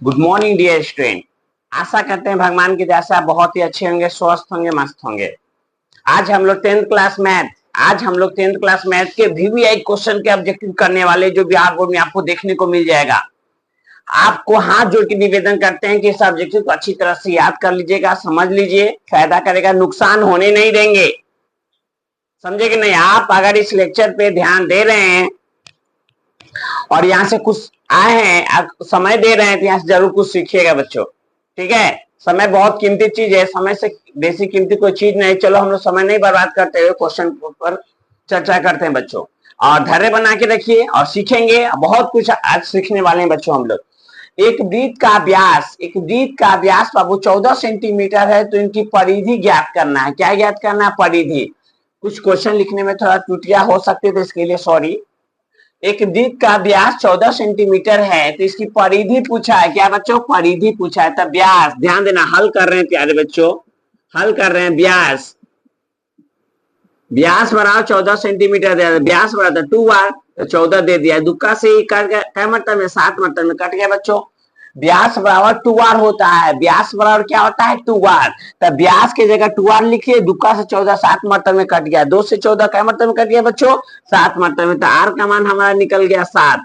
Good morning dear student. आशा करते हैं भगवान की दया से आप बहुत ही अच्छे होंगे, स्वस्थ होंगे, मस्त होंगे। आज हम लोग टेंथ क्लास मैथ के VVI क्वेश्चन के ऑब्जेक्टिव करने वाले, जो बिहार बोर्ड में आपको देखने को मिल जाएगा। आपको हाथ जोड़ के निवेदन करते हैं कि इस ऑब्जेक्टिव को अच्छी तरह से याद कर लीजिएगा, समझ लीजिए, फायदा करेगा, नुकसान होने नहीं देंगे, समझे कि नहीं। आप अगर इस लेक्चर पे ध्यान दे रहे हैं और यहाँ से कुछ आए हैं, समय दे रहे हैं, तो यहाँ से जरूर कुछ सीखिएगा बच्चों, ठीक है। समय बहुत कीमती चीज है, समय से बेसी कीमती कोई चीज नहीं। चलो हम लोग समय नहीं बर्बाद करते हुए क्वेश्चन पर चर्चा करते हैं बच्चों, और धैर्य बना के रखिए और सीखेंगे। बहुत कुछ आज सीखने वाले हैं बच्चों हम लोग। एक वृत्त का व्यास बाबू 14 सेंटीमीटर है, तो इनकी परिधि ज्ञात करना है। क्या ज्ञात करना है? परिधि। कुछ क्वेश्चन लिखने में थोड़ा त्रुटियां हो सकती है, तो इसके लिए सॉरी। एक वृत्त का व्यास 14 सेंटीमीटर है, तो इसकी परिधि पूछा है। क्या बच्चों? परिधि पूछा है। तब व्यास, ध्यान देना, हल कर रहे हैं प्यारे बच्चों, हल कर रहे हैं। व्यास बराबर 14 सेंटीमीटर दे, व्यास बराबर 2r, तो 14 दे दिया। दुक्का से क्या मतलब में? 7 मतलब में कट गया बच्चों। व्यास बराबर 2r होता है। व्यास बराबर क्या होता है? 2r। तब व्यास की जगह 2r लिखिए। दुक्का से 14 7 मतलब में कट गया। 2 से 14 क्या मतलब में कट गया बच्चों? 7 मतलब में। तो r का मान हमारा निकल गया 7।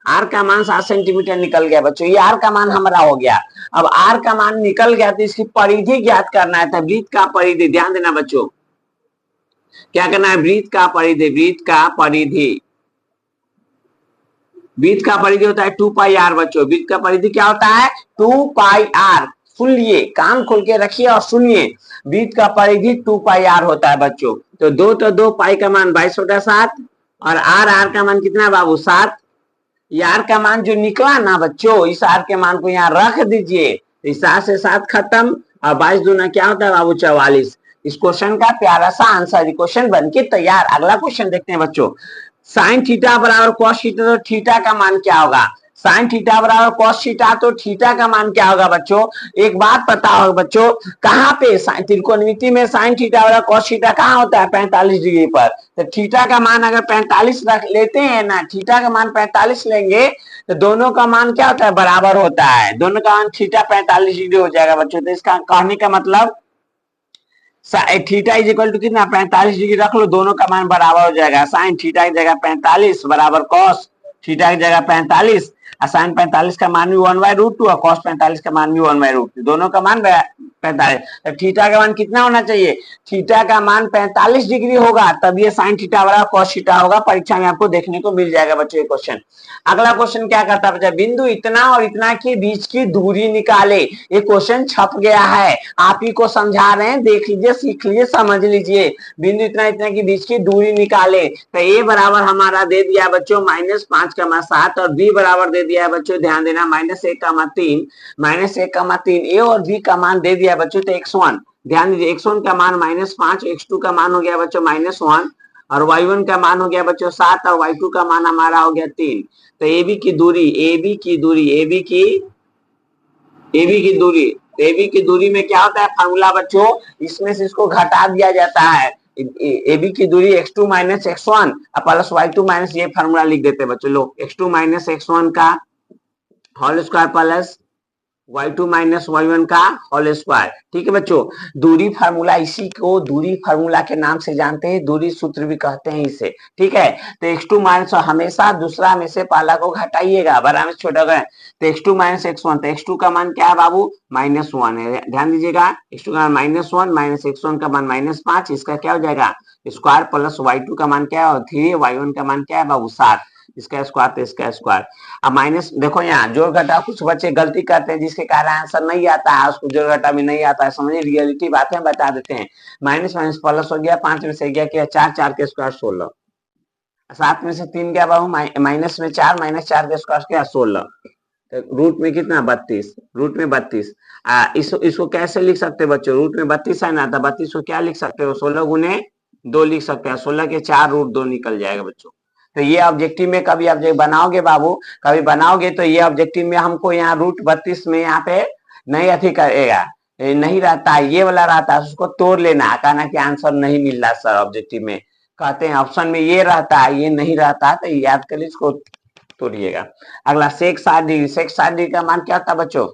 r का मान 7 सेंटीमीटर निकल गया बच्चों। ये r का मान हमारा हो गया। अब r का मान निकल गया, तो इसकी परिधि ज्ञात करना है। तब वृत्त का परिधि, ध्यान देना बच्चों, क्या करना है? वृत्त का परिधि, वृत्त का परिधि होता है 2 पाई r बच्चों। वृत्त का परिधि क्या होता है? 2 पाई r। सुन लिए, कान खोल के रखिए और सुनिए, वृत्त का परिधि 2 पाई r होता है बच्चों। तो 2 पाई का मान 22/7 और r का मान कितना बाबू? 7। r का मान जो निकला ना बच्चों, इस r के मान को यहाँ रख दीजिए। इस 7 से 7 खत्म, और 22 दूना क्या होता है बाबू? 44। इस क्वेश्चन का प्यारा सा आंसर, क्वेश्चन बन के तैयार। अगला क्वेश्चन देखते हैं बच्चों। साइन थीटा बराबर कॉस थीटा, तो थीटा का मान क्या होगा? साइन थीटा बराबर कॉस थीटा, तो थीटा का मान क्या होगा बच्चों? एक बात पता होगा बच्चों, कहाँ पे त्रिकोणमिति में साइन थीटा बराबर कॉस थीटा कहाँ होता है? 45 डिग्री पर। तो थीटा का मान अगर 45 रख लेते हैं ना, थीटा का मान 45 लेंगे, तो दोनों का मान क्या होता है? बराबर होता है। दोनों का मान थीटा 45 डिग्री हो जाएगा बच्चों। तो इसका कहने का मतलब थीटा इज इक्वल टू कितना? 45 डिग्री रख लो, दोनों का मान बराबर हो जाएगा। साइन थीटा की जगह 45 बराबर कॉस थीटा की जगह 45, साइन 45 का मान भी 1/√2 और कॉस 45 का मान भी 1/√2, दोनों का मान 45। तो थीटा का मान कितना होना चाहिए? थीटा का मान 45 डिग्री होगा, तब ये साइन थीटा बराबर कॉस थीटा होगा। परीक्षा में आपको देखने को मिल जाएगा बच्चों ये क्वेश्चन। अगला क्वेश्चन क्या करता है बच्चा? बिंदु इतना और इतना के बीच की दूरी निकाले। ये क्वेश्चन छप गया है, आप ही को समझा रहे हैं, देख लीजिए, सीख लीजिए, समझ लीजिए। बिंदु इतना इतना के बीच की दूरी निकाले। तो ए बराबर हमारा दे दिया बच्चों -5,7 और बी बराबर दे दिया है बच्चों, ध्यान देना, -1,3, -1,3। ए और बी का मान दे दिया बच्चों, तो x1, ध्यान दीजिए, x1 का मान -5, x2 का मान हो गया बच्चों -1 और y1 का मान हो गया बच्चों 7 और y2 का मान हमारा हो गया 3। तो AB की दूरी में क्या होता है फार्मूला बच्चों? इसमें से इसको घटा दिया जाता है। AB की दूरी x2 - x1 plus y2 minus, ये फार्मूला लिख देते हैं बच्चों लोग, x2 - x1 का whole square plus y2 - y1 का होल स्क्वायर। ठीक है बच्चों, दूरी फार्मूला, इसी को दूरी फार्मूला के नाम से जानते हैं, दूरी सूत्र भी कहते हैं इसे। ठीक है, तो x2 माइनस, हमेशा दूसरा में से पहला को घटाइएगा, बड़ा में छोटा गए, तो x2 - x1, तो x2 का मान क्या है बाबू? -1 है। ध्यान दीजिएगा, x2 का मान -1 माइनस x1 का मान -5, इसका क्या हो जाएगा? स्क्वायर प्लस y2 का मान क्या है? 3, y1 का मान क्या है बाबू? 7, इसका स्क्वायर तो इसका स्क्वायर। अब माइनस देखो, यहाँ जोड़ घटा कुछ बच्चे गलती करते हैं, जिसके कारण आंसर नहीं आता है, उसको जोड़ घटा भी नहीं आता है, समझिए, रियलिटी बात है, बता देते हैं। माइनस माइनस प्लस हो गया, 5 में से गया क्या? 4, 4 के स्क्वायर 16, 7 में से 3 गया बाबू, माइनस में 4, -4 के स्क्वायर क्या? 16, तो रूट में कितना? 32, रूट में 32। इसको कैसे लिख सकते हैं बच्चों? रूट में 32 है ना, तो 32 को क्या लिख सकते हो? 16 गुने 2 लिख सकते हैं, 16 के 4 रूट 2 निकल जाएगा बच्चों। तो ये ऑब्जेक्टिव में कभी ऑब्जेक्ट बनाओगे बाबू, कभी बनाओगे, तो ये ऑब्जेक्टिव में हमको यहाँ रूट 32 में यहाँ पे नहीं अथी करेगा, नहीं रहता, ये वाला रहता है, उसको तोड़ लेना, कहना कि आंसर नहीं मिल रहा सर ऑब्जेक्टिव में, कहते हैं ऑप्शन में ये रहता है, ये नहीं रहता, तो याद कर लीजिए, इसको तोड़िएगा। अगला सेक 60 डिग्री, सेक 60 डिग्री का मान क्या था बच्चों?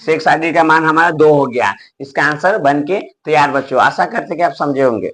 सेक 60 डिग्री का मान हमारा 2 हो गया। इसका आंसर बन के तैयार बच्चों। आशा करते कि आप समझे होंगे।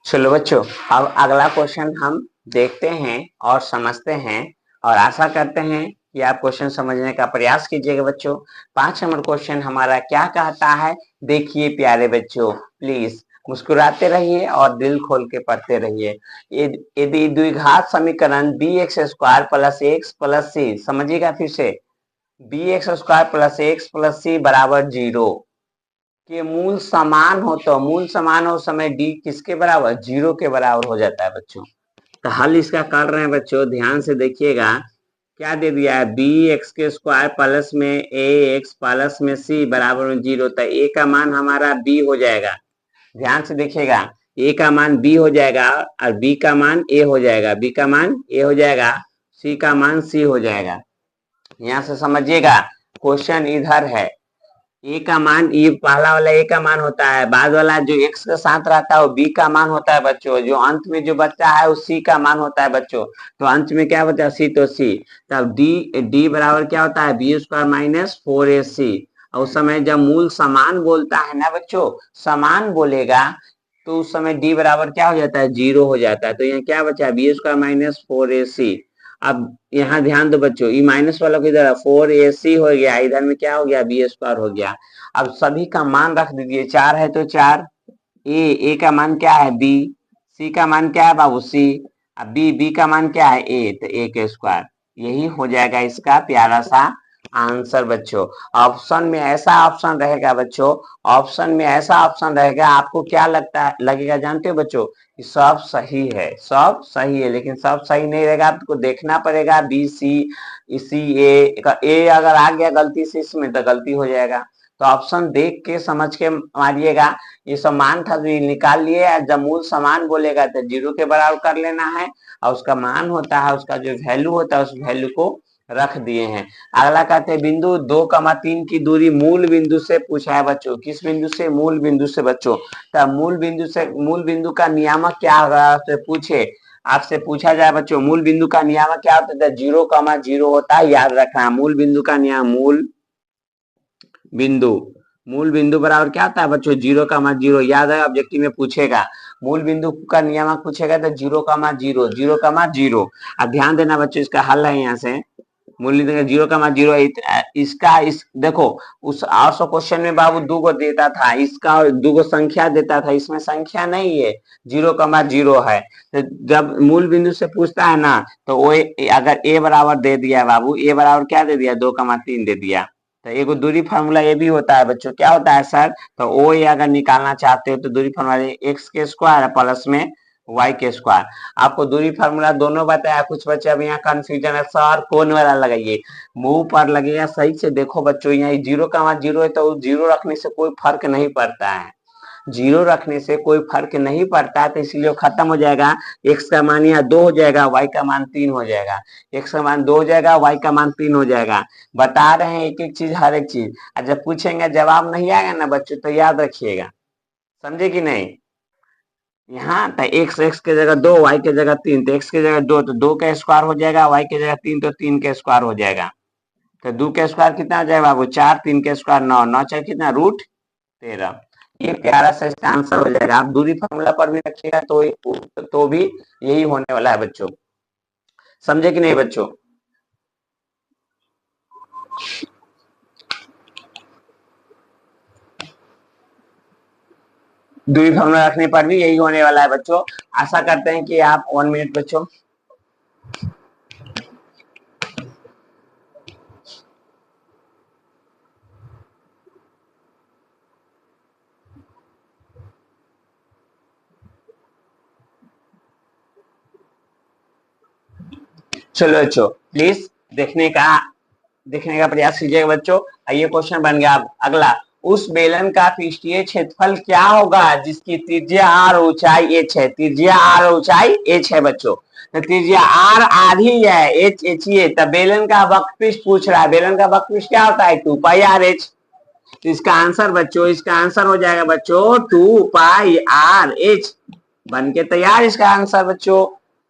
चलो बच्चों, अब अगला क्वेश्चन हम देखते हैं और समझते हैं, और आशा करते हैं कि आप क्वेश्चन समझने का प्रयास कीजिएगा बच्चों। 5 नंबर क्वेश्चन हमारा क्या कहता है, देखिए प्यारे बच्चों, प्लीज मुस्कुराते रहिए और दिल खोल के पढ़ते रहिए। यदि द्विघात समीकरण B X square plus X plus C, समझिएगा फिर से, B X square plus X plus C बराबर 0 के मूल समान हो, तो मूल समान हो समय डी किसके बराबर? 0 के बराबर हो जाता है बच्चों। तो हल इसका कर रहे हैं बच्चों, ध्यान से देखिएगा। क्या दे दिया है? बी एक्स के स्क्वायर प्लस में ए एक्स प्लस में सी बराबर में 0, तो ए का मान हमारा बी हो जाएगा। ध्यान से देखिएगा, ए का मान बी हो जाएगा और बी का मान ए हो जाएगा, बी का मान ए हो जाएगा, सी का मान सी हो जाएगा। यहाँ से समझिएगा, क्वेश्चन इधर है, ए का मान, ये पहला वाला ए का मान होता है, बाद वाला जो एक्स के साथ रहता है वो बी का मान होता है बच्चों, जो अंत में जो बच्चा है वो सी का मान होता है बच्चों। तो अंत में क्या बचा? सी, तो सी, तब डी बराबर क्या होता है? B square minus 4ac। और उस समय जब मूल समान बोलता है ना बच्चों, समान बोलेगा, तो उस समय डी बराबर क्या हो जाता है? 0 हो जाता है। तो यहाँ क्या बचा? B square minus 4ac। अब यहाँ ध्यान दो बच्चों, ये माइनस वाला को इधर 4ac हो गया, इधर में क्या हो गया? बी स्क्वायर हो गया। अब सभी का मान रख दीजिए, 4 है तो 4, ए का मान क्या है? बी, सी का मान क्या है बाबू? सी, अब बी का मान क्या है? ए, तो ए के स्क्वायर। यही हो जाएगा इसका प्यारा सा आंसर बच्चों। ऑप्शन में ऐसा ऑप्शन रहेगा बच्चों, ऑप्शन में ऐसा ऑप्शन रहेगा, आपको क्या लगता है, लगेगा जानते हो बच्चों? सब सही है, सब सही है, लेकिन सब सही नहीं रहेगा, आपको देखना पड़ेगा बी सी, सी ए अगर आ गया गलती से इसमें तो गलती हो जाएगा। तो ऑप्शन देख के समझ के मारिएगा। ये सब मान था तो निकाल लिए, जब मूल समान बोलेगा तो 0 के बराबर कर लेना है, और उसका मान होता है, उसका जो वैल्यू होता है उस वैल्यू को रख दिए हैं। अगला कहते हैं बिंदु 2,3 की दूरी मूल बिंदु से पूछा है बच्चों। किस बिंदु से? मूल बिंदु से बच्चों। तब मूल बिंदु से, मूल बिंदु का नियामक क्या होगा आपसे पूछे, आपसे पूछा जाए बच्चों, मूल बिंदु का नियामक क्या होता है? 0,0 होता है, याद रखना। मूल बिंदु का नियम, मूल बिंदु बराबर क्या होता है बच्चों? 0,0, याद है, ऑब्जेक्टिव में पूछेगा, मूल बिंदु का नियामक पूछेगा तो 0,0, 0,0। अब ध्यान देना बच्चों, इसका हल है यहाँ से, मूल बिंदु 0,0, इसका इस देखो, उस 800 क्वेश्चन में बाबू 2 को देता था, इसका 2 को संख्या देता था, इसमें संख्या नहीं है, 0,0 है। तो जब मूल बिंदु से पूछता है ना, तो वो अगर ए बराबर दे दिया बाबू, ए बराबर क्या दे दिया? 2,3 दे दिया। तो एक दूरी फार्मूला ये भी होता है बच्चों, क्या होता है सर? तो ओ ए अगर निकालना चाहते हो तो दूरी फार्मूला एक्स के स्क्वायर प्लस में वाई के स्क्वायर। आपको दूरी फार्मूला दोनों बताया, कुछ बच्चे अब यहाँ कंफ्यूजन है, सर कौन वाला लगाइए? मुंह पर लगेगा, सही से देखो बच्चों, यहाँ 0,0 है तो 0 रखने से कोई फर्क नहीं पड़ता है, 0 रखने से कोई फर्क नहीं पड़ता है, तो इसलिए खत्म हो जाएगा। एक्स का मान यहाँ 2 हो जाएगा, वाई का मान 3 हो जाएगा, एक्स का मान 2 हो जाएगा, वाई का मान 3 हो जाएगा। बता रहे हैं एक एक चीज, हर एक चीज, और जब पूछेंगे जवाब नहीं आएगा ना बच्चों तो याद रखिएगा, समझे कि नहीं? यहाँ तो एक्स के जगह 2, वाई के जगह 3, तो एक्स के जगह 2 तो 2 का स्क्वायर हो जाएगा, वाई के जगह 3 तो 3 का स्क्वायर हो जाएगा। तो 2 का स्क्वायर कितना हो जाएगा बाबू? 4, 3 का स्क्वायर 9, 9 चार कितना? √13। ये प्यारा सा इसका आंसर हो जाएगा। आप दूरी फार्मूला पर भी रखिएगा तो भी यही होने वाला है बच्चों, समझे कि नहीं बच्चों? दूरी फार्मूला रखने पर भी यही होने वाला है बच्चों। आशा करते हैं कि आप 1 मिनट बच्चों, चलो बच्चों प्लीज देखने का प्रयास कीजिएगा बच्चों। ये क्वेश्चन बन गया। अगला, उस बेलन का पृष्ठीय क्षेत्रफल क्या होगा जिसकी त्रिज्या r ऊंचाई h है? त्रिज्या r ऊंचाई h है बच्चों, तो त्रिज्या r आधी है, h h ही है, तब बेलन का वक्रपृष्ठ पूछ रहा है। बेलन का वक्रपृष्ठ क्या होता है? 2πrh। तो इसका आंसर बच्चों, इसका आंसर हो जाएगा बच्चों 2πRH। बन के तैयार इसका आंसर बच्चों,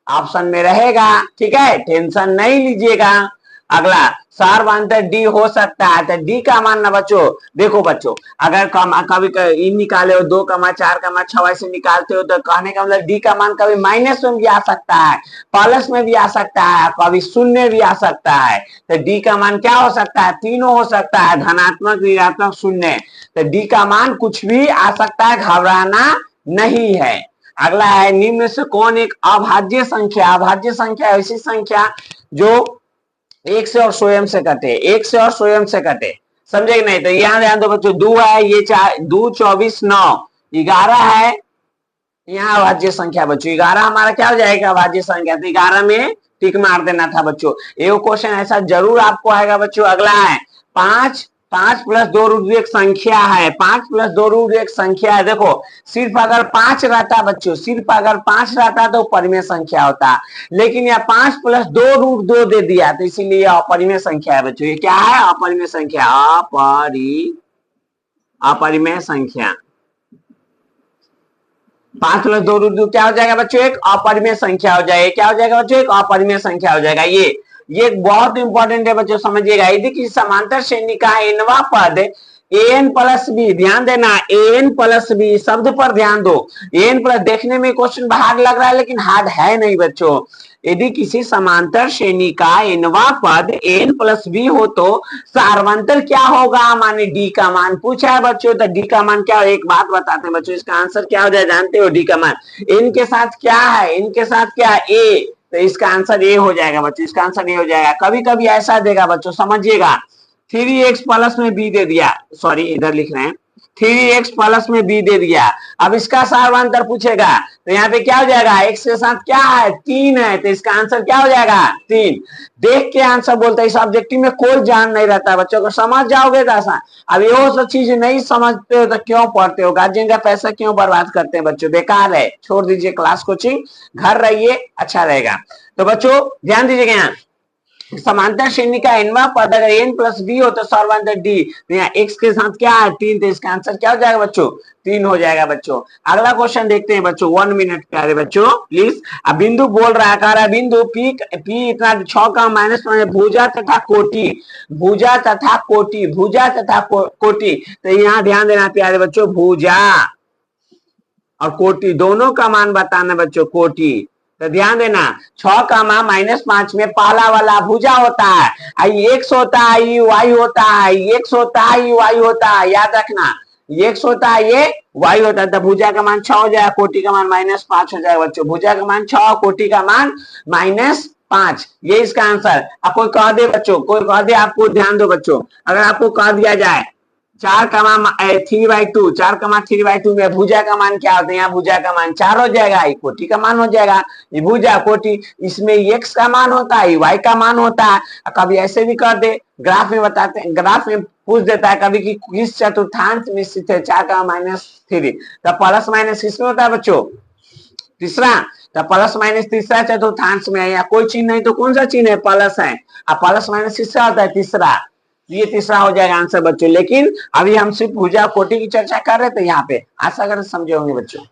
ऑप्शन में रहेगा। ठीक है, टेंशन नहीं लीजिएगा। अगला सार्वंतर डी हो सकता है, तो डी का मान ना बच्चों, देखो बच्चों, अगर कभी इन निकाले हो 2,4,6 ऐसे निकालते हो तो कहने का मतलब डी का मान कभी माइनस में भी आ सकता है, प्लस में भी आ सकता है, कभी शून्य भी आ सकता है। तो डी का मान क्या हो सकता है, तीनों हो सकता है, धनात्मक, ऋणात्मक, शून्य। तो डी का मान कुछ भी आ सकता है, घबराना नहीं है। अगला है, निम्न से कौन एक अभाज्य संख्या, अभाज्य संख्या ऐसी संख्या जो एक से और स्वयं से कटे, एक से और स्वयं से कटे, समझे नहीं? तो यहाँ ध्यान दो बच्चों, 2 है, ये 2, 24, 9, 11 है, यहाँ अभाज्य संख्या बच्चों 11 हमारा क्या हो जाएगा, अभाज्य संख्या। तो 11 में टिक मार देना था बच्चों। एक क्वेश्चन ऐसा जरूर आपको आएगा बच्चों। अगला है 5, 5 + 2 रूट एक संख्या है, 5 + 2 रूट एक संख्या है। देखो सिर्फ अगर 5 रहता बच्चों, सिर्फ अगर 5 रहता तो परिमेय संख्या होता, लेकिन यह 5 + 2 रूट 2 दे दिया, तो इसीलिए अपरिमेय संख्या है बच्चों। ये क्या है, अपरिमेय संख्या, अपरिमेय संख्या। 5 + 2 रूट 2 क्या हो जाएगा बच्चों, एक अपरिमेय संख्या हो जाएगा। क्या हो जाएगा बच्चों, एक अपरिमेय संख्या हो जाएगा। ये बहुत इंपॉर्टेंट है बच्चों, समझिएगा। यदि किसी समांतर श्रेणी का nवां पद an + b, ध्यान देना, an + b शब्द पर ध्यान दो। an प्लस, देखने में क्वेश्चन हार्ड लग रहा है लेकिन हार्ड है नहीं बच्चों। यदि किसी समांतर श्रेणी का nवां पद n + b हो तो सार्वंतर क्या होगा, माने d का मान पूछा है बच्चों। तो d का मान क्या, एक बात बताते हैं बच्चों, इसका आंसर क्या हो जाए जानते हो, d का मान n के साथ क्या है, n के साथ क्या है, a, तो इसका आंसर ए हो जाएगा बच्चों, इसका आंसर ए हो जाएगा। कभी कभी ऐसा देगा बच्चों, समझिएगा, 3x प्लस में b दे दिया, सॉरी इधर लिख रहे हैं 3x प्लस में b दे दिया। अब इसका सार्वंतर पूछेगा तो यहाँ पे क्या हो जाएगा, x के साथ क्या है, 3 है, तो इसका आंसर क्या हो जाएगा, 3। देख के आंसर बोलता है। इस ऑब्जेक्टिव में कोई जान नहीं रहता बच्चों को, समझ जाओगे तो आसान। अब ये सब चीज नहीं समझते हो तो क्यों पढ़ते हो, गार्जियन का पैसा क्यों बर्बाद करते हैं बच्चों, बेकार है, छोड़ दीजिए क्लास कोचिंग, घर रहिए, अच्छा रहेगा। तो बच्चों ध्यान दीजिएगा, यहाँ समांतर श्रेणी का nवां पद अगर n + b हो तो सार्वंतर d, तो यहाँ x के साथ क्या है, 3, तो इसका आंसर क्या हो जाएगा बच्चों, 3 हो जाएगा बच्चों। अगला क्वेश्चन देखते हैं बच्चों, 1 मिनट प्यारे बच्चों प्लीज। अब बिंदु बोल रहा है, कह रहा है बिंदु p इतना 6 का -1 भुजा तथा कोटि, भुजा तथा कोटि, भुजा तथा कोटि। तो यहाँ ध्यान देना प्यारे बच्चों, भुजा और कोटि दोनों का मान बताना बच्चों, कोटि। तो ध्यान देना, 6 का मान -5 में पहला वाला भुजा होता है, x होता है, y होता है, x होता है, y होता है, याद रखना, x होता है, ये y होता है। तो भुजा का मान 6 हो जाएगा, कोटि का मान -5 हो जाएगा बच्चों। भुजा का मान 6, कोटि का मान -5, ये इसका आंसर। अब कोई कह दे बच्चों, कोई कह दे, आपको ध्यान दो बच्चों, अगर आपको कह दिया जाए 4 का मान 3/2, 4 का मान 3/2 में भुजा का मान क्या होता है, यहाँ भुजा का मान 4 हो जाएगा, ये कोटि का मान हो जाएगा। ये भुजा कोटि, इसमें x का मान होता है, y का मान होता है। कभी ऐसे भी कर दे, ग्राफ में बताते हैं, ग्राफ में पूछ देता है कभी कि किस चतुर्थांश में स्थित है 4 का -3, तो प्लस माइनस किसमें होता है बच्चों, तीसरा। तो प्लस माइनस तीसरा चतुर्थांश में है, या कोई चिन्ह नहीं तो कौन सा चिन्ह है, प्लस है, अब प्लस माइनस किसका होता है, तीसरा, ये तीसरा हो जाएगा आंसर बच्चों। लेकिन अभी हम सिर्फ भुजा कोटि की चर्चा कर रहे थे यहाँ पे, आशा कर समझे होंगे बच्चों।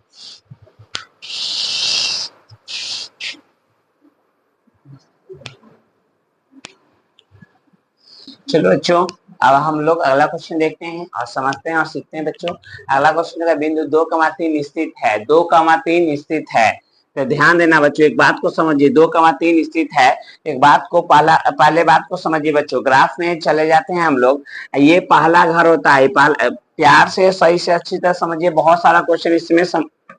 चलो बच्चों, अब हम लोग अगला क्वेश्चन देखते हैं और समझते हैं और सीखते हैं बच्चों। अगला क्वेश्चन का बिंदु 2,3 स्थित है, 2,3 स्थित है। तो ध्यान देना बच्चों, एक बात को समझिए, 2,3 स्थित है। एक बात को पहले बात को समझिए बच्चों, ग्राफ में चले जाते हैं हम लोग, ये पहला घर होता है, प्यार से सही से अच्छी तरह समझिए, बहुत सारा क्वेश्चन इसमें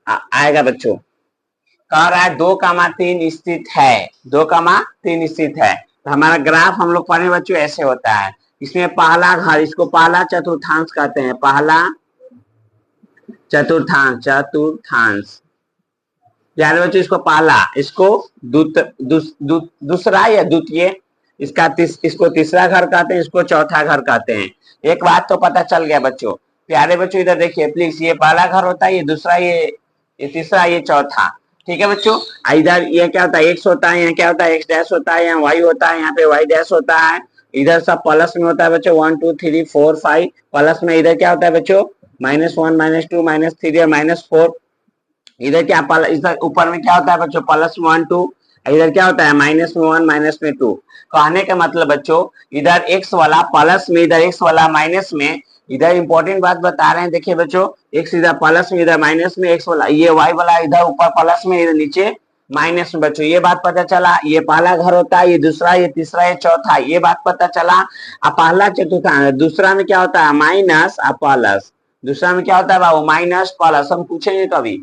आएगा बच्चों। कह रहा है 2,3 स्थित है, 2,3 स्थित है। तो हमारा ग्राफ हम लोग पढ़े बच्चों ऐसे होता है, इसमें पहला घर, इसको पहला चतुर्थांश कहते हैं, पहला चतुर्थांश, चतुर्थांश यानी बच्चों इसको पहला, इसको दूसरा या द्वितीय, इसको तीसरा घर कहते हैं, इसको चौथा घर कहते हैं। एक बात तो पता चल गया बच्चों, प्यारे बच्चों इधर देखिए प्लीज, ये पहला घर होता है, ये दूसरा, ये तीसरा, ये चौथा, ठीक है बच्चों। इधर ये क्या होता है, x होता है, यहाँ क्या होता है, x डैश होता है, यहाँ y होता है, यहाँ पे y डैश होता है, इधर सब प्लस में होता है बच्चों, 1 2 3 4 5 प्लस में, इधर क्या होता है बच्चों -1 -2 -3 और -4, इधर क्या इधर ऊपर में क्या होता है बच्चों +1 2, इधर क्या होता है -1 -2। कहने का मतलब बच्चों इधर एक्स वाला प्लस में, इधर एक्स वाला माइनस में, इधर इंपॉर्टेंट बात बता रहे हैं, देखिए बच्चों एक्स इधर प्लस में इधर माइनस में, एक्स वाला ये वाई वाला इधर ऊपर प्लस में इधर नीचे माइनस में बच्चों, ये बात पता चला। ये पहला घर होता है, ये दूसरा, ये तीसरा, ये चौथा, ये बात पता चला। अब पहला चतुर्थांश, दूसरा में क्या होता है माइनस और प्लस, दूसरा में क्या होता है बाबू माइनस प्लस, हम पूछेंगे कभी,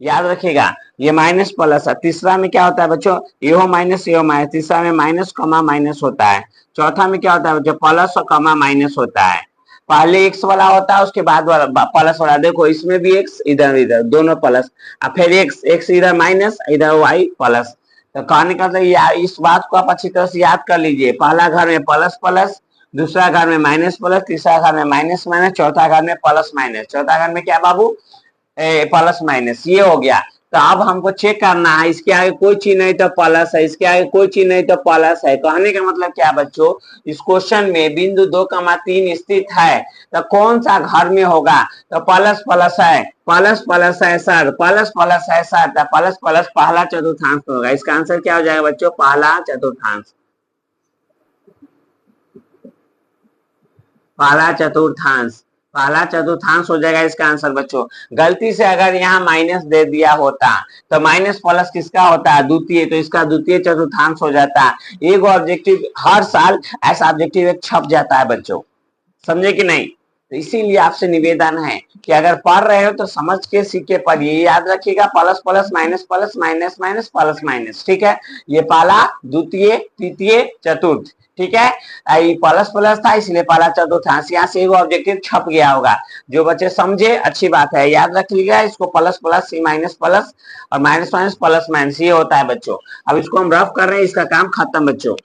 याद रखिएगा ये माइनस प्लस है। तीसरा में क्या होता है बच्चों यो माइनस यो माइनस, तीसरा में माइनस कमा माइनस होता है। चौथा में क्या होता है बच्चों प्लस और कमा माइनस होता है। पहले एक्स वाला होता है उसके बाद वाला प्लस वाला, देखो इसमें भी एक्स इधर इधर दोनों प्लस, अब फिर एक्स एक्स इधर माइनस इधर वाई प्लस। तो कहने का तो इस बात को आप अच्छी तरह से याद कर लीजिए, पहला घर में प्लस प्लस, दूसरा घर में माइनस प्लस, तीसरा घर में माइनस माइनस, चौथा घर में प्लस माइनस, चौथा घर में क्या बाबू प्लस माइनस, ये हो गया। तो अब हमको चेक करना है इसके आगे कोई चीज नहीं तो प्लस है, इसके आगे कोई चीज नहीं तो प्लस है। कहने का मतलब क्या बच्चों इस क्वेश्चन में बिंदु 2,3 स्थित है, तो कौन सा घर में होगा, तो प्लस प्लस है, प्लस प्लस है सर, प्लस प्लस है सर, तो प्लस प्लस पहला चतुर्थांश होगा। इसका आंसर क्या हो जाएगा बच्चों पहला चतुर्थांश, पहला चतुर्थांश, पहला चतुर्थांश हो जाएगा इसका आंसर बच्चों। गलती से अगर यहाँ माइनस दे दिया होता तो माइनस प्लस किसका होता है द्वितीय, तो इसका द्वितीय चतुर्थांश हो जाता। एक ऑब्जेक्टिव हर साल ऐसा ऑब्जेक्टिव एक छप जाता है बच्चों, समझे कि नहीं। तो इसीलिए आपसे निवेदन है कि अगर पढ़ रहे हो तो समझ के सीख के पढ़िए, याद रखिएगा plus plus minus plus minus minus plus minus, ठीक है। ये पहला द्वितीय तृतीय चतुर्थ, ठीक है। प्लस प्लस था इसलिए पहला चतुर्थांश, यहाँ से एक ऑब्जेक्टिव छप गया होगा। जो बच्चे समझे अच्छी बात है, याद रख लीजिएगा इसको, प्लस प्लस माइनस प्लस और माइनस माइनस प्लस माइनस, ये होता है बच्चों। अब इसको हम रफ कर रहे हैं, इसका काम खत्म बच्चों।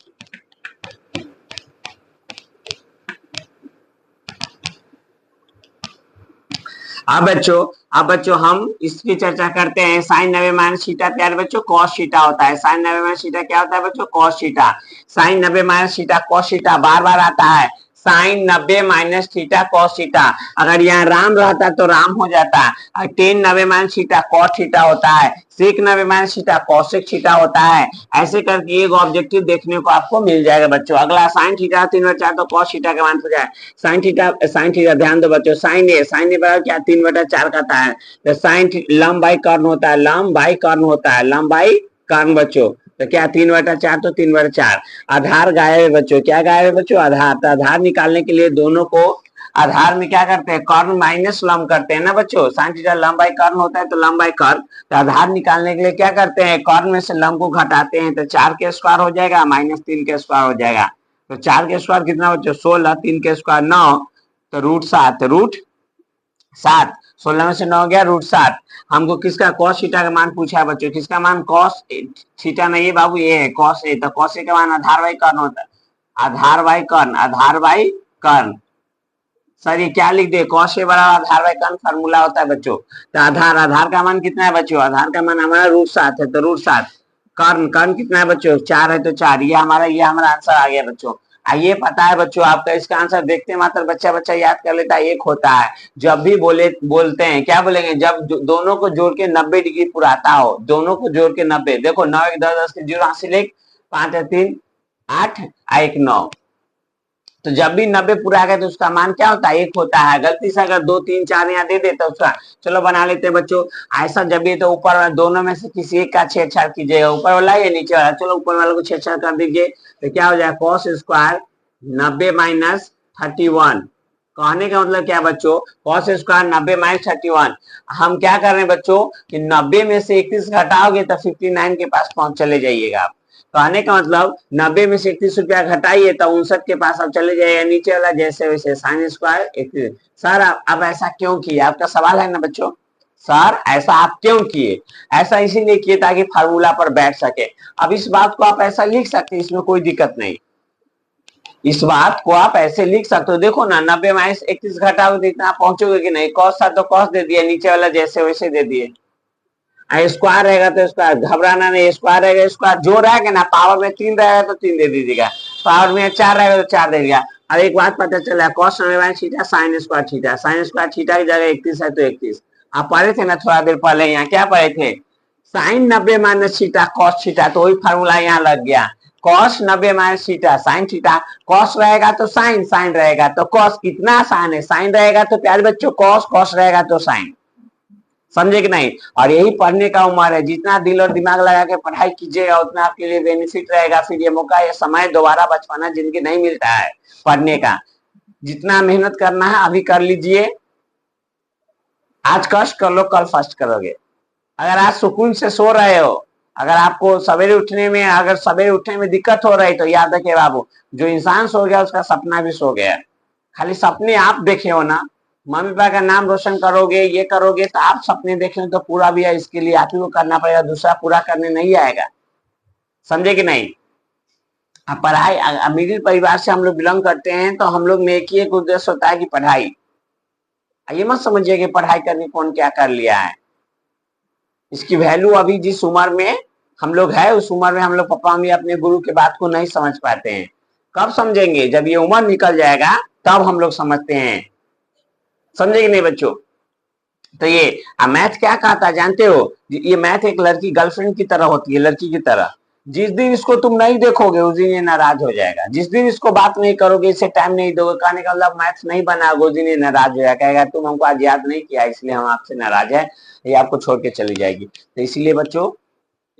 अब बच्चों हम इसकी चर्चा करते हैं। साइन 90 माइनस थीटा प्यारे बच्चों कॉस थीटा होता है। साइन 90 माइनस थीटा क्या होता है बच्चों cos theta. Sine 90 minus theta cos theta बार बार आता है, sine 90 minus theta cos theta. अगर यहाँ राम रहता तो राम हो जाता, और tan 90 minus theta cos theta होता है, sec 90 minus theta cosec theta होता है। ऐसे करके एक ऑब्जेक्टिव देखने को आपको मिल जाएगा बच्चों। अगला साइन थीटा 3/4 तो कॉस थीटा का मान हो जाए साइन थीटा ध्यान दो बच्चों, साइन ए बराबर क्या 3/4 का है, तो साइन लंब बाई कर्ण होता है, लंब बाई कर्ण होता है, लंब बाई कर्ण बच्चों। तो क्या 3/4 तो 3/4। आधार गायब है बच्चों, क्या गायब है बच्चों आधार। तो आधार निकालने के लिए दोनों को आधार में क्या करते हैं कर्ण माइनस लंब करते हैं ना बच्चों, साइन थीटा लंब बाई कर्ण होता है तो लंब बाई कर्ण। तो आधार निकालने के लिए क्या करते हैं कर्ण में से लंब को घटाते हैं, तो 4 के स्क्वायर हो जाएगा माइनस 3 के स्क्वायर हो जाएगा। तो 4 के स्क्वायर कितना बच्चों 16, 3 के स्क्वायर 9, तो √7, √7, 16 में से 9 गया √7। हमको किसका कॉस थीटा का मान पूछा है बच्चों, किसका मान कॉस थीटा नहीं है बाबू, ये है कॉस ए। तो कॉस ए का मान आधार बाई कर्ण होता है, आधार बाई कर्ण, आधार बाई कर्ण। सर ये क्या लिख दे कॉस ए बराबर आधार बाई कर्ण फार्मूला होता है बच्चों। तो आधार का मान कितना है बच्चों, आधार का मान हमारा √7 है, तो √7 कर्ण कितना है बच्चों 4 है, तो 4, ये हमारा आंसर आ गया बच्चों। ये पता है बच्चों आपका इसका आंसर देखते मात्र बच्चा याद कर लेता है, एक होता है। जब भी बोलते हैं क्या बोलेंगे, जब दोनों को जोड़ के 90 डिग्री पुराता हो, दोनों को जोड़ के 90, देखो 9 1 10 10 के 0 हासिल 1 5 3 8 1 9, तो जब भी 90 पूरा आ गया तो उसका मान क्या होता है 1 होता है। गलती से अगर 2 3 4 यहाँ दे देता उसका, चलो बना लेते हैं बच्चों। ऐसा जब भी तो ऊपर वाला दोनों में से किसी एक का छेड़छाड़ कीजिएगा, ऊपर वाला या नीचे वाला, चलो ऊपर वाले को छेड़छाड़ कर दीजिए। तो क्या हो जाएगा कॉस स्क्वायर 90 माइनस 31। कहने का मतलब क्या बच्चों कॉस स्क्वायर 90 माइनस 31। हम क्या कर रहे हैं बच्चों कि 90 में से 31 घटाओगे तो 59 के पास पहुंच चले जाइएगा आप। कहने का मतलब 90 में से 31 रुपया घटाइए तो 59 के पास अब चले जाइए, नीचे वाला जैसे वैसे साइन स्क्वायर 31। सर अब ऐसा क्यों किया, आपका सवाल है ना बच्चों, सर ऐसा आप क्यों किए, ऐसा इसीलिए किए ताकि फार्मूला पर बैठ सके। अब इस बात को आप ऐसा लिख सकते हैं, इसमें कोई दिक्कत नहीं, इस बात को आप ऐसे लिख सकते हो। देखो ना 90 माइनस 31 घटाओगे तो इतना पहुंचोगे कि नहीं, कॉस था तो कॉस दे दिया, नीचे वाला जैसे वैसे दे दिए। स्क्वायर रहेगा तो स्क्वायर, घबराना नहीं, स्क्वायर रहेगा स्क्वायर, जो रहेगा ना पावर में 3 रहेगा तो 3 दे दीजिएगा, पावर में 4 रहेगा तो 4 दे दिया। अब एक बात पता चला, cos 90 theta sin square theta, sin square theta की जगह 31 है तो 31। आप पढ़े थे ना थोड़ा देर पहले, यहाँ क्या पढ़े थे, sin 90 minus theta cos theta, तो वही फार्मूला यहाँ लग गया, cos 90 minus theta sin theta, cos रहेगा तो sin, sin रहेगा तो cos, कितना आसान है, sin रहेगा तो प्यारे बच्चों cos, cos रहेगा तो sin, समझे कि नहीं। और यही पढ़ने का उम्र है, जितना दिल और दिमाग लगा के पढ़ाई कीजिएगा उतना आपके लिए बेनिफिट रहेगा। फिर ये मौका, ये समय दोबारा बचपना जिंदगी नहीं मिलता है पढ़ने का। जितना मेहनत करना है अभी कर लीजिए, आज कष्ट कर लो, कल फर्स्ट करोगे। अगर आज सुकून से सो रहे हो, अगर आपको सवेरे उठने में, अगर सवेरे उठने में दिक्कत हो रही तो याद रखिए बाबू, जो इंसान सो गया उसका सपना भी सो गया। खाली सपने आप देखे हो ना, मम्मी पापा का नाम रोशन करोगे, ये करोगे, तो आप सपने देखे तो पूरा भी है, इसके लिए आप ही को करना पड़ेगा, दूसरा पूरा करने नहीं आएगा, समझे कि नहीं। पढ़ाई, मिडिल परिवार से हम लोग बिलोंग करते हैं तो हम लोग में एक ही एक उद्देश्य होता है कि पढ़ाई। ये मत समझिए कि पढ़ाई करके कौन क्या कर लिया है, इसकी वैल्यू अभी जिस उम्र में हम लोग है उस उम्र में हम लोग पापा मम्मी अपने गुरु की बात को नहीं समझ पाते हैं। कब समझेंगे, जब ये उम्र निकल जाएगा तब हम लोग समझते हैं, समझे कि नहीं बच्चों। तो ये मैथ क्या कहता है जानते हो, ये मैथ एक लड़की गर्लफ्रेंड की तरह होती है, लड़की की तरह। जिस दिन इसको तुम नहीं देखोगे उस दिन ये नाराज हो जाएगा, जिस दिन इसको बात नहीं करोगे, इसे टाइम नहीं दोगे, कहने का मतलब मैथ नहीं बनाओगे, उस दिन ये नाराज हो जाएगा, कहेगा तुम हमको आज याद नहीं किया इसलिए हम आपसे नाराज है, ये आपको छोड़ के चली जाएगी। तो इसीलिए बच्चों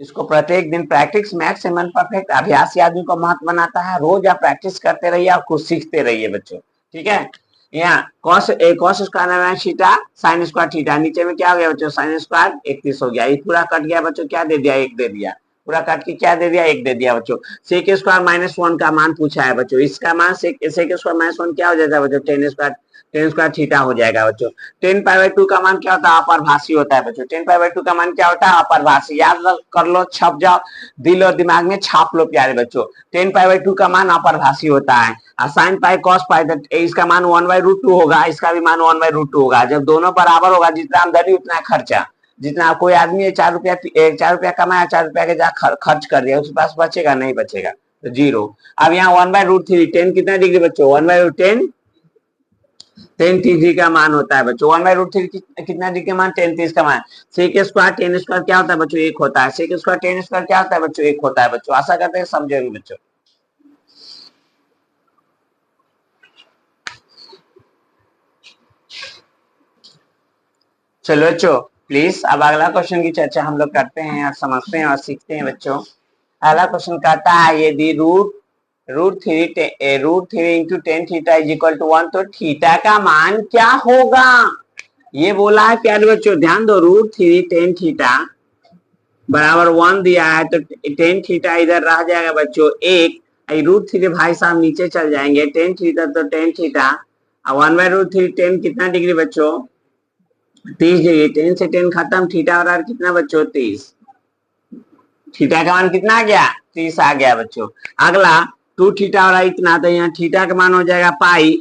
इसको प्रत्येक दिन प्रैक्टिस मैक्स मन परफेक्ट, अभ्यास आदमी को महत्व बनाता है। रोज आप प्रैक्टिस करते रहिए और कुछ सीखते रहिए बच्चों, ठीक है। यहाँ cos square theta sin square theta, नीचे में क्या हो गया बच्चों, sin स्क्वायर 31 हो गया, ये पूरा कट गया बच्चों, क्या दे दिया, 1 दे दिया, पूरा काट के क्या दे दिया, 1 दे दिया बच्चों। सेक स्क्वायर माइनस 1 का मान पूछा है बच्चों, इसका मान सेक स्क्वायर माइनस 1 क्या हो जाता है बच्चों, टेन स्क्वायर थीटा हो जाएगा बच्चों। 10π/2 का मान क्या होता है, अपरभाषी होता है बच्चों। 10π/2 का मान क्या होता है, अपरभाषी, याद कर लो, छप जाओ, दिल और दिमाग में छाप लो प्यारे बच्चों। 10π/2 का मान अपरभाषी होता है। साइन पाई कॉस पाई, इसका मान 1/√2 होगा, इसका भी मान 1/√2 होगा। जब दोनों बराबर होगा, जितना आमदनी उतना खर्चा, जितना कोई आदमी 4 रुपया कमाया, 4 रुपया के जहाँ खर्च कर दिया, उसके पास बचेगा नहीं, बचेगा तो 0। अब यहाँ 1/√3, 10 कितना डिग्री बच्चों, 1/10, 10 डिग्री का मान होता है बच्चों। 1/√3 कितना डिग्री का मान, 10 का मान। सेक स्क्वायर 10 स्क्वायर क्या होता है बच्चों, 1 होता है। सेक स्क्वायर 10 स्क्वायर क्या होता है बच्चों, 1 होता है बच्चों। आशा करते हैं समझोगे बच्चों। चलो बच्चों प्लीज अब अगला क्वेश्चन की चर्चा हम लोग करते हैं और समझते हैं और सीखते हैं बच्चों। अगला क्वेश्चन कहता है यदि √3 into tan theta is equal to 1, तो थीटा का मान क्या होगा, ये बोला है प्यारे बच्चों। ध्यान दो, √3 टेन थीटा बराबर 1 दिया है, तो टेन थीटा इधर रह जाएगा बच्चों 1, √3 भाई साहब नीचे चल जाएंगे, टेन थीटा तो टेन थीटा, 1/√3 10 कितना डिग्री बच्चों, 30 डिग्री। 10 से 10 खत्म, थीटा और कितना बच्चों, 30। थीटा का मान कितना आ गया, 30 आ गया बच्चों। अगला 2 थीटा और इतना, तो यहाँ थीटा का मान हो जाएगा पाई,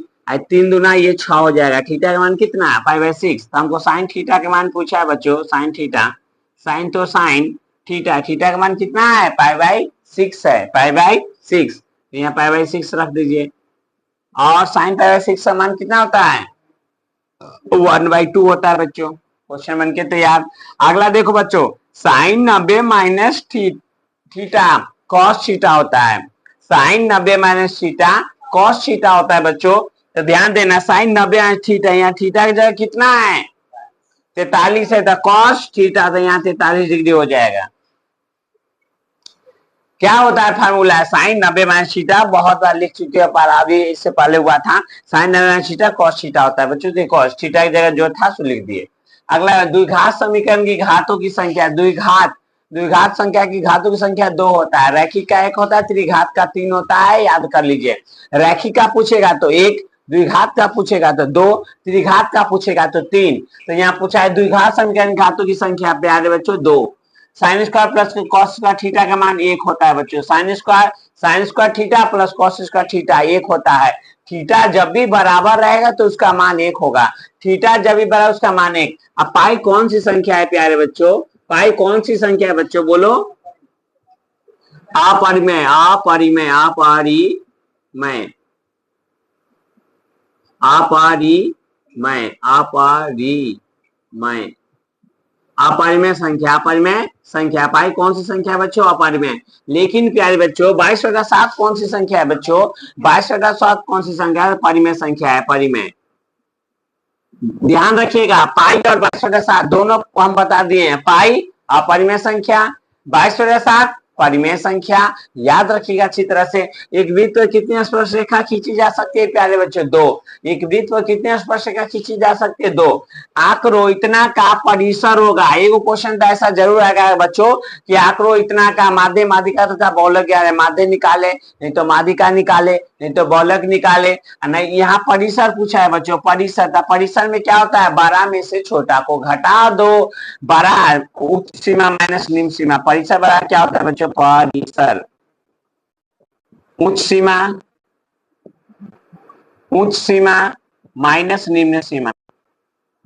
3 दूना ये 6 हो जाएगा। थीटा का मान कितना, π/6। तो हमको साइन थीटा का मान पूछा है बच्चों, साइन थीटा, साइन तो साइन थीटा, थीटा का मान कितना है, π/6 है, π/6, तो यहाँ π/6 रख दीजिए। और साइन π/6 का मान कितना होता है, 1/2 होता है बच्चों। क्वेश्चन बन के तैयार। अगला देखो बच्चों, sine 90 minus theta cos theta होता है। Sine 90 minus theta cos theta होता है बच्चों। तो ध्यान देना, साइन 90 थीटा, यहाँ थीटा की जगह कितना है, 43 है, तो कॉस थीटा तो यहाँ 43 डिग्री हो जाएगा। क्या होता है फार्मूला, साइन 90 माइनस थीटा, बहुत बार लिख चुके हैं पर अभी इससे पहले हुआ था। Sine 90 minus theta cos theta होता है बच्चों। देखो थीटा की जगह जो था सो लिख दिए। अगला द्विघात समीकरण की घातों की संख्या, द्विघात संख्या की घातों की संख्या 2 होता है, रैखिक का 1 होता है, त्रिघात का 3 होता है, याद कर लीजिए। रैखिक का पूछेगा तो 1, द्विघात का पूछेगा तो 2, त्रिघात का पूछेगा तो 3। तो यहाँ पूछा है द्विघात समीकरण घातों की संख्या प्यारे बच्चों 2। Sine square plus cos square theta का मान 1 होता है बच्चों। Sine square theta plus cos square theta 1 होता है। थीटा जब भी बराबर रहेगा तो उसका मान 1 होगा, थीटा जब भी बराबर उसका मान 1। अब पाई कौन सी संख्या है प्यारे बच्चों, पाई कौन सी संख्या है बच्चों, बोलो, अपरिमेय, अपरिमेय, अपरिमेय, मैं, अपरिमय, अपरिमय, अपरिमेय संख्या, अपरिमेय संख्या। पाई कौन सी संख्या है बच्चों? अपरिमेय। लेकिन प्यारे बच्चों 22/7 कौन सी संख्या है बच्चों? 22/7 कौन सी संख्या है? परिमेय संख्या है, परिमेय। ध्यान रखिएगा, पाई और 22/7 दोनों हम बता दिए हैं। पाई अपरिमेय संख्या, 22/7 परिमेय संख्या। याद रखिएगा अच्छी तरह से। एक वृत्त पर कितनी स्पर्श रेखा खींची जा सकती है प्यारे बच्चों? 2। एक वृत्त पर कितनी स्पर्श रेखा खींची जा सकती है? 2। आंकड़ो इतना का परिसर होगा। एक क्वेश्चन तो ऐसा जरूर आएगा बच्चों कि आंकड़ो इतना का, माध्य माध्यिका तथा बहुलक क्या है? माध्य निकाले, नहीं तो माध्यिका निकाले, नहीं तो बहुलक निकाले। नहीं, यहाँ परिसर पूछा है बच्चों, परिसर। परिसर में क्या होता है? बड़ा में से छोटा को घटा दो। बड़ा उच्च सीमा माइनस निम्न सीमा। परिसर बड़ा क्या होता है बच्चों? परिसर उच्च सीमा, उच्च सीमा माइनस निम्न सीमा,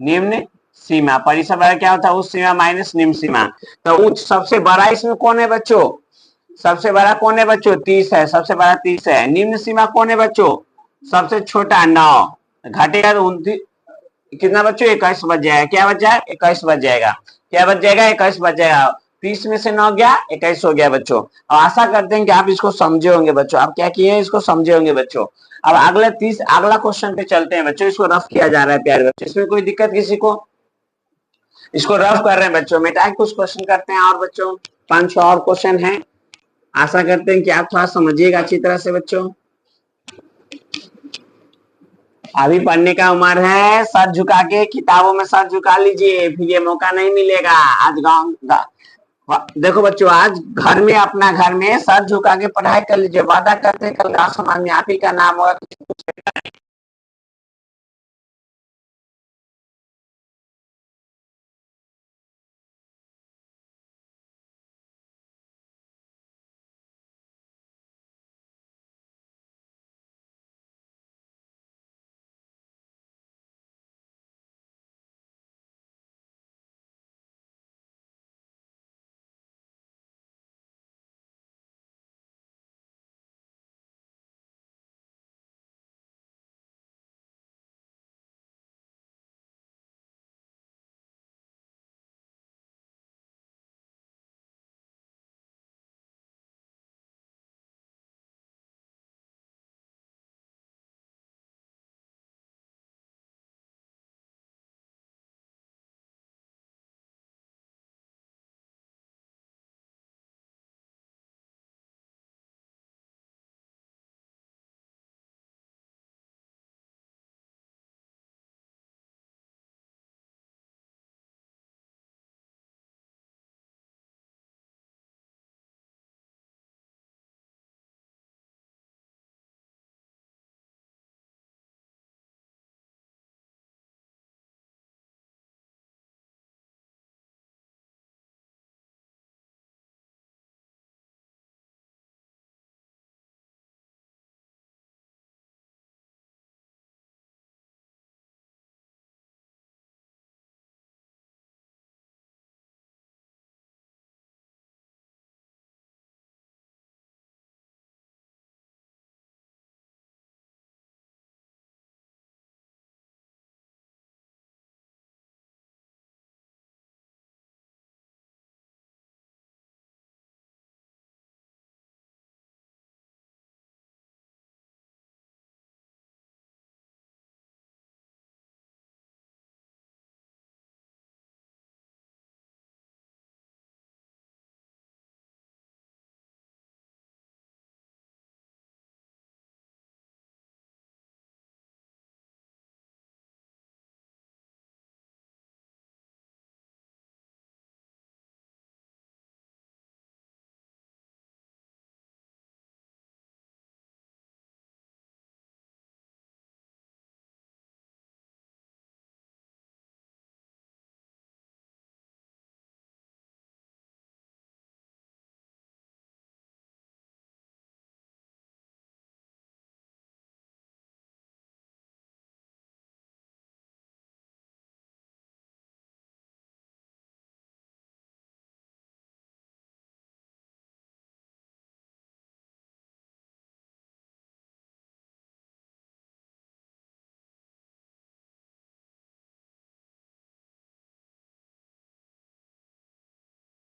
निम्न सीमा। परिसर बड़ा क्या होता है? उच्च सीमा माइनस निम्न सीमा। तो उच्च सबसे बड़ा इसमें कौन है बच्चों? सबसे बड़ा कौन है बच्चों? 30 है, सबसे बड़ा 30 है। निम्न सीमा कौन है बच्चों? सबसे छोटा 9। घटेगा तो 29, कितना बच्चों? 21 बच जाएगा। क्या बच जाएगा? 21 बच जाएगा। क्या बच जाएगा? 21 बच जाएगा। 30 में से 9 गया, 21 हो गया बच्चों। और आशा करते हैं कि आप इसको समझे होंगे बच्चों। आप क्या किए हैं? इसको समझे होंगे बच्चों। अब अगला क्वेश्चन पे चलते हैं बच्चों। इसको रफ किया जा रहा है प्यारे बच्चों। इसमें कोई दिक्कत किसी को? इसको रफ कर रहे हैं बच्चों। मिटा कुछ क्वेश्चन करते हैं और बच्चों। 5 और क्वेश्चन है। आशा करते हैं कि आप थोड़ा समझिएगा अच्छी तरह से बच्चों। अभी पढ़ने का उम्र है, सर झुका के किताबों में सर झुका लीजिए, फिर ये मौका नहीं मिलेगा। आज गाँव देखो बच्चों, आज घर में, अपना घर में सर झुका के पढ़ाई कर लीजिए। वादा करते हैं कल गाँव समाज में आप ही का नाम होगा।